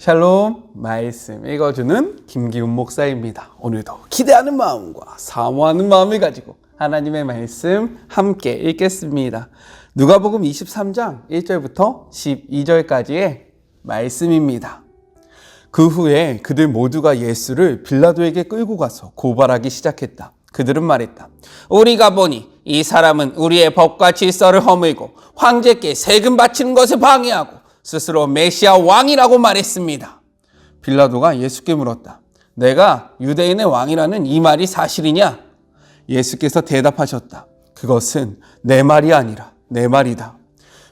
샬롬, 말씀 읽어주는 김기훈 목사입니다. 오늘도 기대하는 마음과 사모하는 마음을 가지고 하나님의 말씀 함께 읽겠습니다. 누가복음 23장 1절부터 12절까지의 말씀입니다. 그 후에 그들 모두가 예수를 빌라도에게 끌고 가서 고발하기 시작했다. 그들은 말했다. 우리가 보니 이 사람은 우리의 법과 질서를 허물고 황제께 세금 바치는 것을 방해하고 스스로 메시아 왕이라고 말했습니다. 빌라도가 예수께 물었다. 내가 유대인의 왕이라는 이 말이 사실이냐? 예수께서 대답하셨다. 그것은 내 말이 아니라 내 말이다.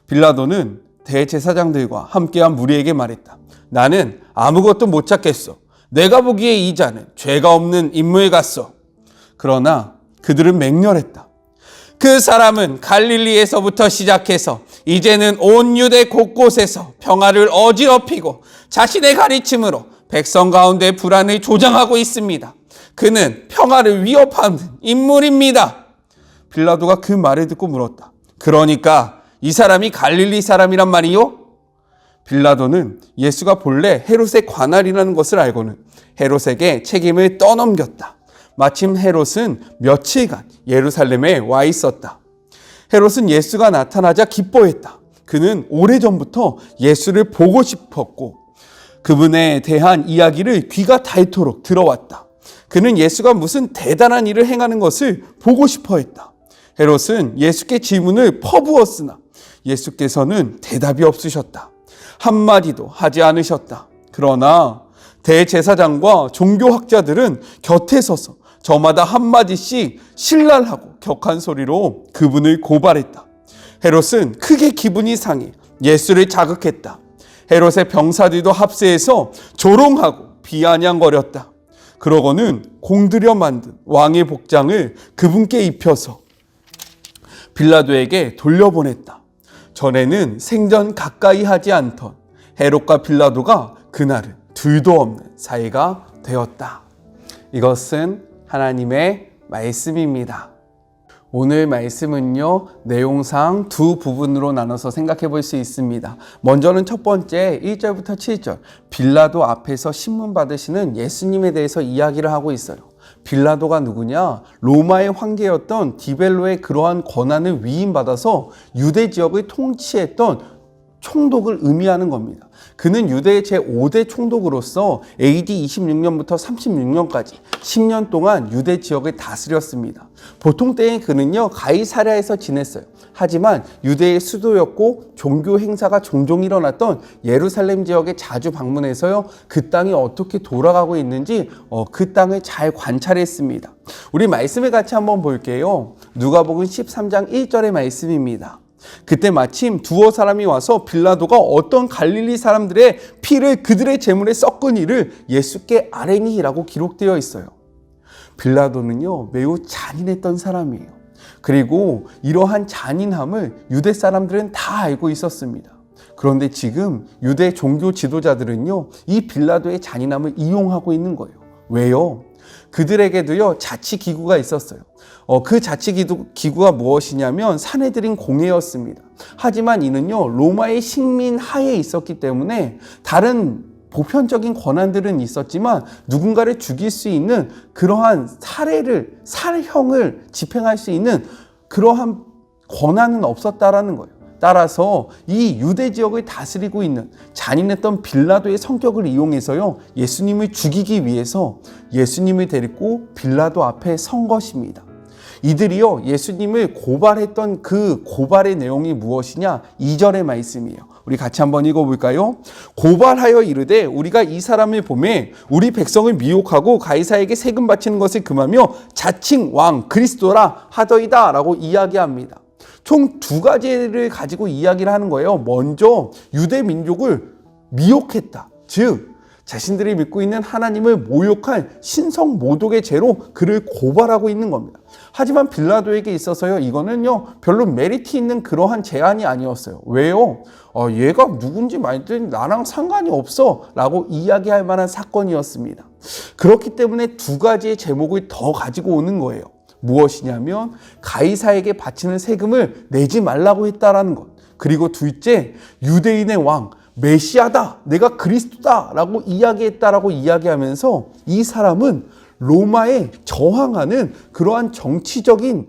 빌라도는 대제사장들과 함께한 무리에게 말했다. 나는 아무것도 못 찾겠어. 내가 보기에 이 자는 죄가 없는 인물 같소. 그러나 그들은 맹렬했다. 그 사람은 갈릴리에서부터 시작해서 이제는 온 유대 곳곳에서 평화를 어지럽히고 자신의 가르침으로 백성 가운데 불안을 조장하고 있습니다. 그는 평화를 위협하는 인물입니다. 빌라도가 그 말을 듣고 물었다. 그러니까 이 사람이 갈릴리 사람이란 말이요? 빌라도는 예수가 본래 헤롯의 관할이라는 것을 알고는 헤롯에게 책임을 떠넘겼다. 마침 헤롯은 며칠간 예루살렘에 와 있었다. 헤롯은 예수가 나타나자 기뻐했다. 그는 오래전부터 예수를 보고 싶었고 그분에 대한 이야기를 귀가 닳도록 들어왔다. 그는 예수가 무슨 대단한 일을 행하는 것을 보고 싶어했다. 헤롯은 예수께 질문을 퍼부었으나 예수께서는 대답이 없으셨다. 한마디도 하지 않으셨다. 그러나 대제사장과 종교학자들은 곁에 서서 저마다 한마디씩 신랄하고 격한 소리로 그분을 고발했다. 헤롯은 크게 기분이 상해 예수를 자극했다. 헤롯의 병사들도 합세해서 조롱하고 비아냥거렸다. 그러고는 공들여 만든 왕의 복장을 그분께 입혀서 빌라도에게 돌려보냈다. 전에는 생전 가까이 하지 않던 헤롯과 빌라도가 그날은 둘도 없는 사이가 되었다. 이것은 하나님의 말씀입니다. 오늘 말씀은요, 내용상 두 부분으로 나눠서 생각해 볼 수 있습니다. 먼저는 첫 번째 1절부터 7절, 빌라도 앞에서 신문 받으시는 예수님에 대해서 이야기를 하고 있어요. 빌라도가 누구냐? 로마의 황제였던 디벨로의 그러한 권한을 위임받아서 유대 지역을 통치했던 총독을 의미하는 겁니다. 그는 유대의 제5대 총독으로서 AD 26년부터 36년까지 10년 동안 유대 지역을 다스렸습니다. 보통 때에 그는요, 가이사랴에서 지냈어요. 하지만 유대의 수도였고 종교 행사가 종종 일어났던 예루살렘 지역에 자주 방문해서요, 그 땅이 어떻게 돌아가고 있는지 그 땅을 잘 관찰했습니다. 우리 말씀을 같이 한번 볼게요. 누가복음 13장 1절의 말씀입니다. 그때 마침 두어 사람이 와서 빌라도가 어떤 갈릴리 사람들의 피를 그들의 제물에 섞은 일을 예수께 아뢰니라고 기록되어 있어요. 빌라도는요, 매우 잔인했던 사람이에요. 그리고 이러한 잔인함을 유대 사람들은 다 알고 있었습니다. 그런데 지금 유대 종교 지도자들은요, 이 빌라도의 잔인함을 이용하고 있는 거예요. 왜요? 그들에게도요, 자치기구가 있었어요. 그 자치기구가 무엇이냐면 사내들인 공회였습니다. 하지만 이는요, 로마의 식민 하에 있었기 때문에 다른 보편적인 권한들은 있었지만 누군가를 죽일 수 있는 그러한 살형을 집행할 수 있는 그러한 권한은 없었다라는 거예요. 따라서 이 유대 지역을 다스리고 있는 잔인했던 빌라도의 성격을 이용해서요, 예수님을 죽이기 위해서 예수님을 데리고 빌라도 앞에 선 것입니다. 이들이요, 예수님을 고발했던 그 고발의 내용이 무엇이냐? 2절의 말씀이에요. 우리 같이 한번 읽어볼까요? 고발하여 이르되 우리가 이 사람을 보매 우리 백성을 미혹하고 가이사에게 세금 바치는 것을 금하며 자칭 왕 그리스도라 하더이다 라고 이야기합니다. 총 두 가지를 가지고 이야기를 하는 거예요. 먼저 유대 민족을 미혹했다. 즉 자신들이 믿고 있는 하나님을 모욕한 신성 모독의 죄로 그를 고발하고 있는 겁니다. 하지만 빌라도에게 있어서요, 이거는요, 별로 메리트 있는 그러한 제안이 아니었어요. 왜요? 얘가 누군지 말든 나랑 상관이 없어 라고 이야기할 만한 사건이었습니다. 그렇기 때문에 두 가지의 제목을 더 가지고 오는 거예요. 무엇이냐면 가이사에게 바치는 세금을 내지 말라고 했다라는 것. 그리고 둘째, 유대인의 왕 메시아다, 내가 그리스도다 라고 이야기했다라고 이야기하면서 이 사람은 로마에 저항하는 그러한 정치적인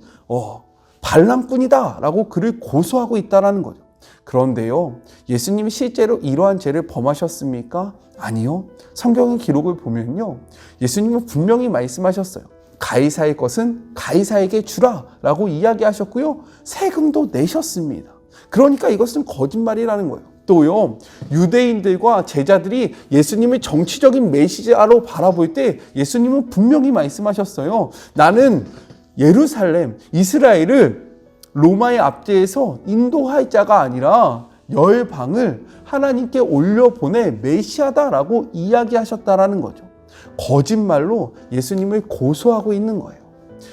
반란꾼이다 라고 그를 고소하고 있다는 거죠. 그런데요, 예수님이 실제로 이러한 죄를 범하셨습니까? 아니요. 성경의 기록을 보면요, 예수님은 분명히 말씀하셨어요. 가이사의 것은 가이사에게 주라 라고 이야기하셨고요, 세금도 내셨습니다. 그러니까 이것은 거짓말이라는 거예요. 또요, 유대인들과 제자들이 예수님을 정치적인 메시아로 바라볼 때 예수님은 분명히 말씀하셨어요. 나는 예루살렘, 이스라엘을 로마의 압제에서 인도할 자가 아니라 열방을 하나님께 올려보내 메시아다라고 이야기하셨다라는 거죠. 거짓말로 예수님을 고소하고 있는 거예요.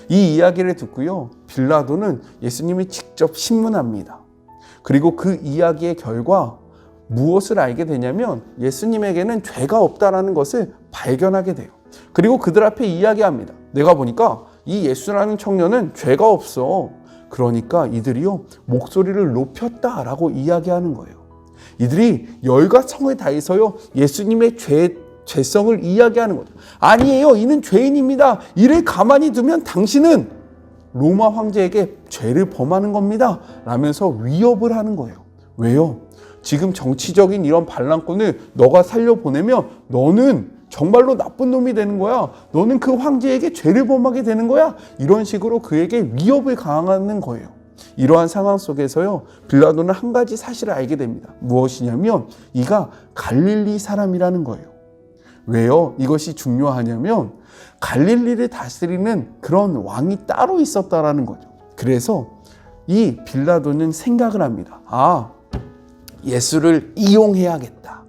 이 이야기를 듣고요, 빌라도는 예수님을 직접 신문합니다. 그리고 그 이야기의 결과 무엇을 알게 되냐면 예수님에게는 죄가 없다라는 것을 발견하게 돼요. 그리고 그들 앞에 이야기합니다. 내가 보니까 이 예수라는 청년은 죄가 없어. 그러니까 이들이요, 목소리를 높였다라고 이야기하는 거예요. 이들이 열과 성을 다해서요, 예수님의 죄성을 이야기하는 거죠. 아니에요, 이는 죄인입니다. 이를 가만히 두면 당신은 로마 황제에게 죄를 범하는 겁니다 라면서 위협을 하는 거예요. 왜요? 지금 정치적인 이런 반란꾼을 너가 살려보내면 너는 정말로 나쁜 놈이 되는 거야. 너는 그 황제에게 죄를 범하게 되는 거야. 이런 식으로 그에게 위협을 가하는 거예요. 이러한 상황 속에서요, 빌라도는 한 가지 사실을 알게 됩니다. 무엇이냐면 이가 갈릴리 사람이라는 거예요. 왜요? 이것이 중요하냐면 갈릴리를 다스리는 그런 왕이 따로 있었다라는 거죠. 그래서 이 빌라도는 생각을 합니다. 예수를 이용해야겠다.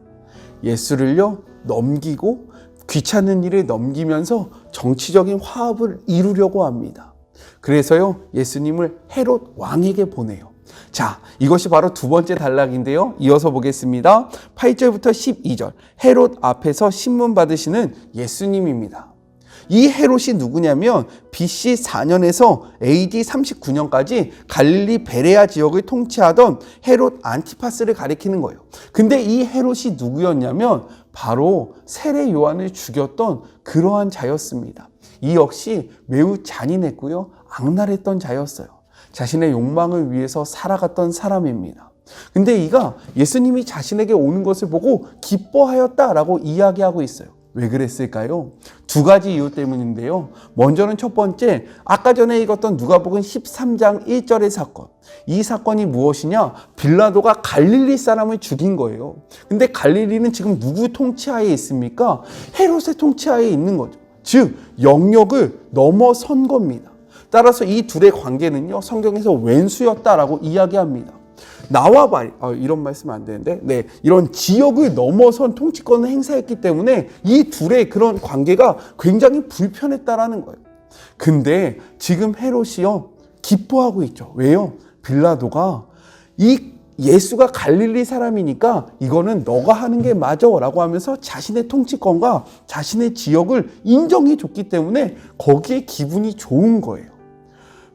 예수를요, 넘기고 귀찮은 일을 넘기면서 정치적인 화합을 이루려고 합니다. 그래서요, 예수님을 헤롯 왕에게 보내요. 자, 이것이 바로 두 번째 단락인데요. 이어서 보겠습니다. 8절부터 12절. 헤롯 앞에서 신문 받으시는 예수님입니다. 이 헤롯이 누구냐면 BC 4년에서 AD 39년까지 갈릴리 베레아 지역을 통치하던 헤롯 안티파스를 가리키는 거예요. 근데 이 헤롯이 누구였냐면 바로 세례 요한을 죽였던 그러한 자였습니다. 이 역시 매우 잔인했고요, 악랄했던 자였어요. 자신의 욕망을 위해서 살아갔던 사람입니다. 근데 이가 예수님이 자신에게 오는 것을 보고 기뻐하였다라고 이야기하고 있어요. 왜 그랬을까요? 두 가지 이유 때문인데요. 먼저는 첫 번째, 아까 전에 읽었던 누가복음 13장 1절의 사건. 이 사건이 무엇이냐? 빌라도가 갈릴리 사람을 죽인 거예요. 근데 갈릴리는 지금 누구 통치하에 있습니까? 헤롯의 통치하에 있는 거죠. 즉, 영역을 넘어선 겁니다. 따라서 이 둘의 관계는요, 성경에서 왼수였다라고 이야기합니다. 나와 말, 이런 말씀 안 되는데, 네, 이런 지역을 넘어선 통치권을 행사했기 때문에 이 둘의 그런 관계가 굉장히 불편했다라는 거예요. 근데 지금 헤롯이요, 기뻐하고 있죠. 왜요? 빌라도가 이 예수가 갈릴리 사람이니까 이거는 너가 하는 게 맞아 라고 하면서 자신의 통치권과 자신의 지역을 인정해 줬기 때문에 거기에 기분이 좋은 거예요.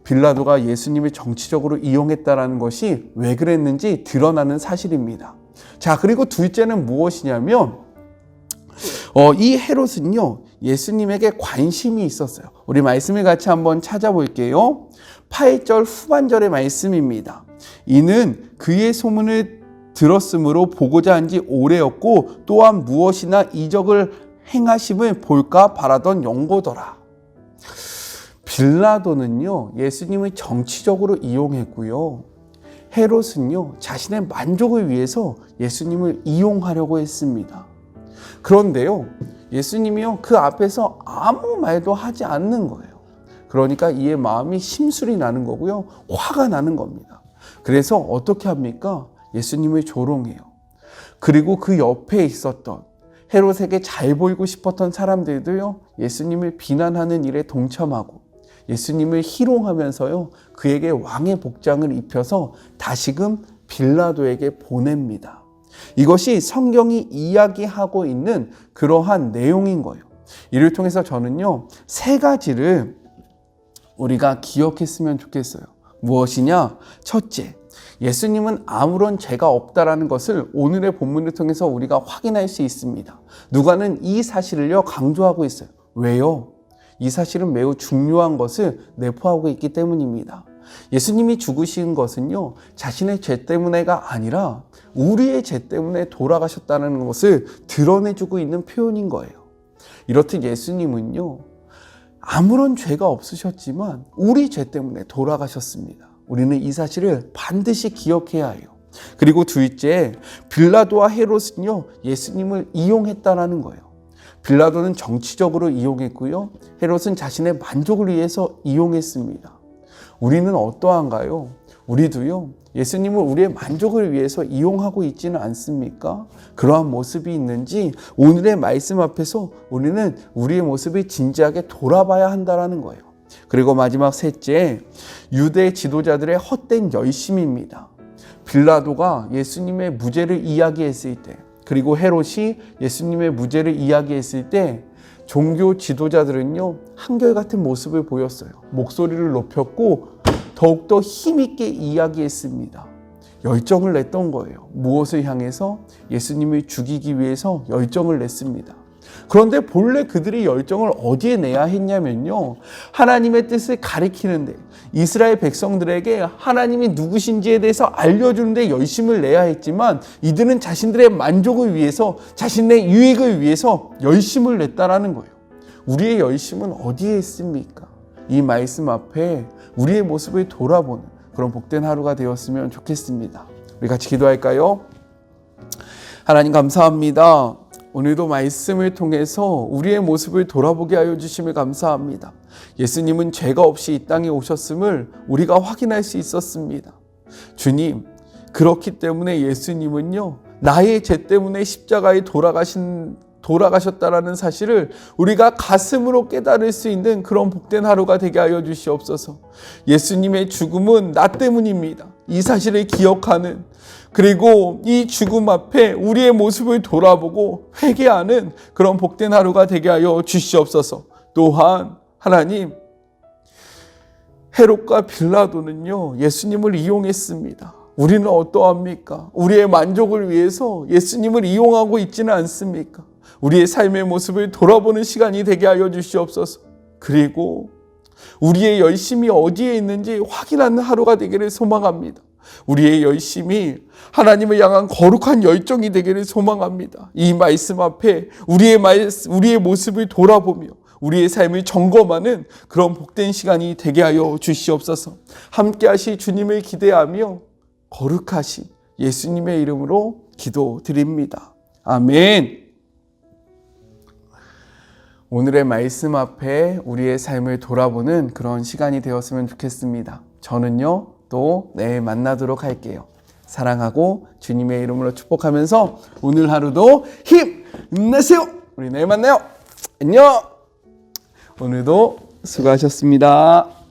빌라도가 예수님을 정치적으로 이용했다라는 것이 왜 그랬는지 드러나는 사실입니다. 자, 그리고 둘째는 무엇이냐면 이 헤롯은요, 예수님에게 관심이 있었어요. 우리 말씀을 같이 한번 찾아볼게요. 8절 후반절의 말씀입니다. 이는 그의 소문을 들었으므로 보고자 한 지 오래였고 또한 무엇이나 이적을 행하심을 볼까 바라던 영고더라. 빌라도는요, 예수님을 정치적으로 이용했고요, 헤롯은요, 자신의 만족을 위해서 예수님을 이용하려고 했습니다. 그런데요, 예수님이요, 그 앞에서 아무 말도 하지 않는 거예요. 그러니까 이의 마음이 심술이 나는 거고요, 화가 나는 겁니다. 그래서 어떻게 합니까? 예수님을 조롱해요. 그리고 그 옆에 있었던 헤롯에게 잘 보이고 싶었던 사람들도요, 예수님을 비난하는 일에 동참하고 예수님을 희롱하면서요, 그에게 왕의 복장을 입혀서 다시금 빌라도에게 보냅니다. 이것이 성경이 이야기하고 있는 그러한 내용인 거예요. 이를 통해서 저는요, 세 가지를 우리가 기억했으면 좋겠어요. 무엇이냐? 첫째, 예수님은 아무런 죄가 없다라는 것을 오늘의 본문을 통해서 우리가 확인할 수 있습니다. 누가는 이 사실을요 강조하고 있어요. 왜요? 이 사실은 매우 중요한 것을 내포하고 있기 때문입니다. 예수님이 죽으신 것은요 자신의 죄 때문에가 아니라 우리의 죄 때문에 돌아가셨다는 것을 드러내주고 있는 표현인 거예요. 이렇듯 예수님은요 아무런 죄가 없으셨지만 우리 죄 때문에 돌아가셨습니다. 우리는 이 사실을 반드시 기억해야 해요. 그리고 둘째, 빌라도와 헤롯은요 예수님을 이용했다라는 거예요. 빌라도는 정치적으로 이용했고요, 헤롯은 자신의 만족을 위해서 이용했습니다. 우리는 어떠한가요? 우리도요 예수님을 우리의 만족을 위해서 이용하고 있지는 않습니까? 그러한 모습이 있는지 오늘의 말씀 앞에서 우리는 우리의 모습을 진지하게 돌아봐야 한다는 거예요. 그리고 마지막 셋째, 유대 지도자들의 헛된 열심입니다. 빌라도가 예수님의 무죄를 이야기했을 때, 그리고 헤롯이 예수님의 무죄를 이야기했을 때 종교 지도자들은요 한결같은 모습을 보였어요. 목소리를 높였고 더욱더 힘있게 이야기했습니다. 열정을 냈던 거예요. 무엇을 향해서? 예수님을 죽이기 위해서 열정을 냈습니다. 그런데 본래 그들이 열정을 어디에 내야 했냐면요, 하나님의 뜻을 가리키는데, 이스라엘 백성들에게 하나님이 누구신지에 대해서 알려주는데 열심을 내야 했지만 이들은 자신들의 만족을 위해서, 자신의 유익을 위해서 열심을 냈다라는 거예요. 우리의 열심은 어디에 있습니까? 이 말씀 앞에 우리의 모습을 돌아보는 그런 복된 하루가 되었으면 좋겠습니다. 우리 같이 기도할까요? 하나님 감사합니다. 오늘도 말씀을 통해서 우리의 모습을 돌아보게 하여 주심을 감사합니다. 예수님은 죄가 없이 이 땅에 오셨음을 우리가 확인할 수 있었습니다. 주님, 그렇기 때문에 예수님은요 나의 죄 때문에 십자가에 돌아가셨다라는 사실을 우리가 가슴으로 깨달을 수 있는 그런 복된 하루가 되게 하여 주시옵소서. 예수님의 죽음은 나 때문입니다. 이 사실을 기억하는, 그리고 이 죽음 앞에 우리의 모습을 돌아보고 회개하는 그런 복된 하루가 되게 하여 주시옵소서. 또한 하나님, 헤롯과 빌라도는요 예수님을 이용했습니다. 우리는 어떠합니까? 우리의 만족을 위해서 예수님을 이용하고 있지는 않습니까? 우리의 삶의 모습을 돌아보는 시간이 되게 하여 주시옵소서. 그리고 우리의 열심이 어디에 있는지 확인하는 하루가 되기를 소망합니다. 우리의 열심이 하나님을 향한 거룩한 열정이 되기를 소망합니다. 이 말씀 앞에 우리의 모습을 돌아보며 우리의 삶을 점검하는 그런 복된 시간이 되게 하여 주시옵소서. 함께 하실 주님을 기대하며 거룩하신 예수님의 이름으로 기도드립니다. 아멘. 오늘의 말씀 앞에 우리의 삶을 돌아보는 그런 시간이 되었으면 좋겠습니다. 저는요 또 내일 만나도록 할게요. 사랑하고 주님의 이름으로 축복하면서 오늘 하루도 힘내세요. 우리 내일 만나요. 안녕. 오늘도 수고하셨습니다.